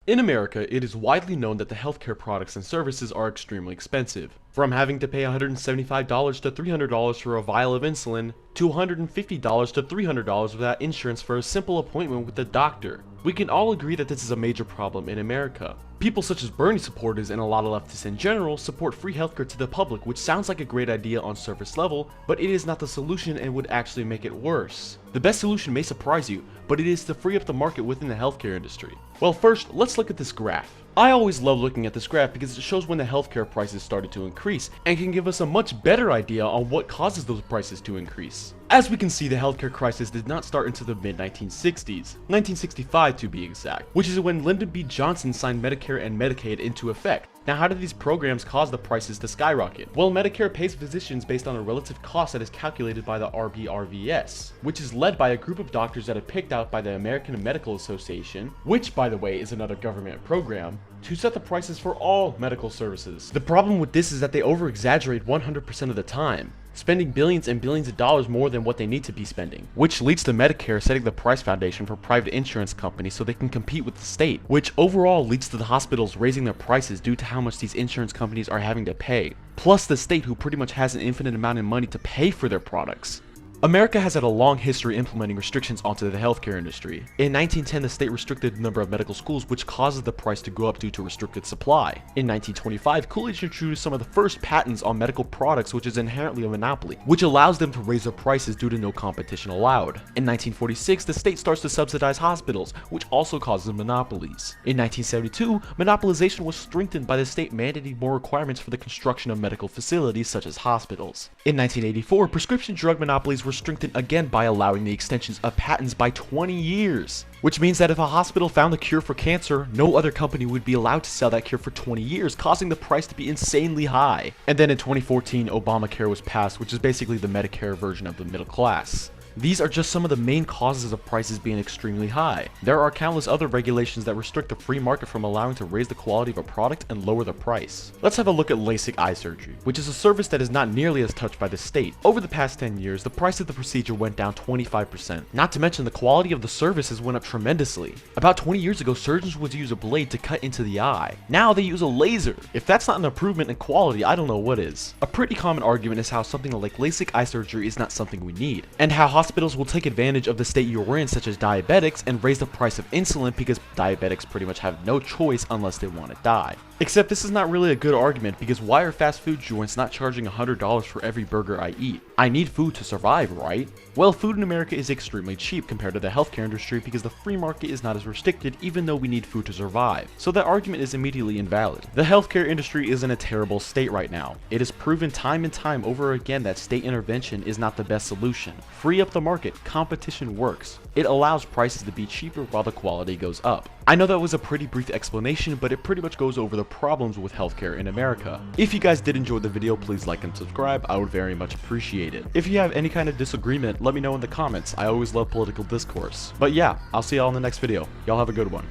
In America, it is widely known that the healthcare products and services are extremely expensive. From having to pay $175 to $300 for a vial of insulin, to $150 to $300 without insurance for a simple appointment with a doctor. We can all agree that this is a major problem in America. People such as Bernie supporters and a lot of leftists in general support free healthcare to the public, which sounds like a great idea on surface level, but it is not the solution and would actually make it worse. The best solution may surprise you, but it is to free up the market within the healthcare industry. Well, first, let's look at this graph. I always love looking at this graph because it shows when the healthcare prices started to increase and can give us a much better idea on what causes those prices to increase. As we can see, the healthcare crisis did not start until the mid-1960s, 1965 to be exact, which is when Lyndon B. Johnson signed Medicare and Medicaid into effect. Now, how did these programs cause the prices to skyrocket? Well, Medicare pays physicians based on a relative cost that is calculated by the RBRVS, which is led by a group of doctors that are picked out by the American Medical Association, which, by the way, is another government program, to set the prices for all medical services. The problem with this is that they over-exaggerate 100% of the time, spending billions and billions of dollars more than what they need to be spending, which leads to Medicare setting the price foundation for private insurance companies so they can compete with the state, which overall leads to the hospitals raising their prices due to how much these insurance companies are having to pay, plus the state who pretty much has an infinite amount of money to pay for their products. America has had a long history implementing restrictions onto the healthcare industry. In 1910, the state restricted the number of medical schools, which causes the price to go up due to restricted supply. In 1925, Coolidge introduced some of the first patents on medical products, which is inherently a monopoly, which allows them to raise their prices due to no competition allowed. In 1946, the state starts to subsidize hospitals, which also causes monopolies. In 1972, monopolization was strengthened by the state mandating more requirements for the construction of medical facilities such as hospitals. In 1984, prescription drug monopolies were strengthened again by allowing the extensions of patents by 20 years. Which means that if a hospital found a cure for cancer, no other company would be allowed to sell that cure for 20 years, causing the price to be insanely high. And then in 2014, Obamacare was passed, which is basically the Medicare version of the middle class. These are just some of the main causes of prices being extremely high. There are countless other regulations that restrict the free market from allowing to raise the quality of a product and lower the price. Let's have a look at LASIK eye surgery, which is a service that is not nearly as touched by the state. Over the past 10 years, the price of the procedure went down 25%. Not to mention the quality of the services went up tremendously. About 20 years ago, surgeons would use a blade to cut into the eye. Now they use a laser. If that's not an improvement in quality, I don't know what is. A pretty common argument is how something like LASIK eye surgery is not something we need, and how hospitals will take advantage of the state you're in, such as diabetics, and raise the price of insulin because diabetics pretty much have no choice unless they want to die. Except this is not really a good argument, because why are fast food joints not charging $100 for every burger I eat? I need food to survive, right? Well, food in America is extremely cheap compared to the healthcare industry because the free market is not as restricted, even though we need food to survive. So that argument is immediately invalid. The healthcare industry is in a terrible state right now. It is proven time and time over again that state intervention is not the best solution. Free up the market, competition works. It allows prices to be cheaper while the quality goes up. I know that was a pretty brief explanation, but it pretty much goes over the problems with healthcare in America. If you guys did enjoy the video, please like and subscribe. I would very much appreciate it. If you have any kind of disagreement, let me know in the comments. I always love political discourse. But yeah, I'll see y'all in the next video. Y'all have a good one.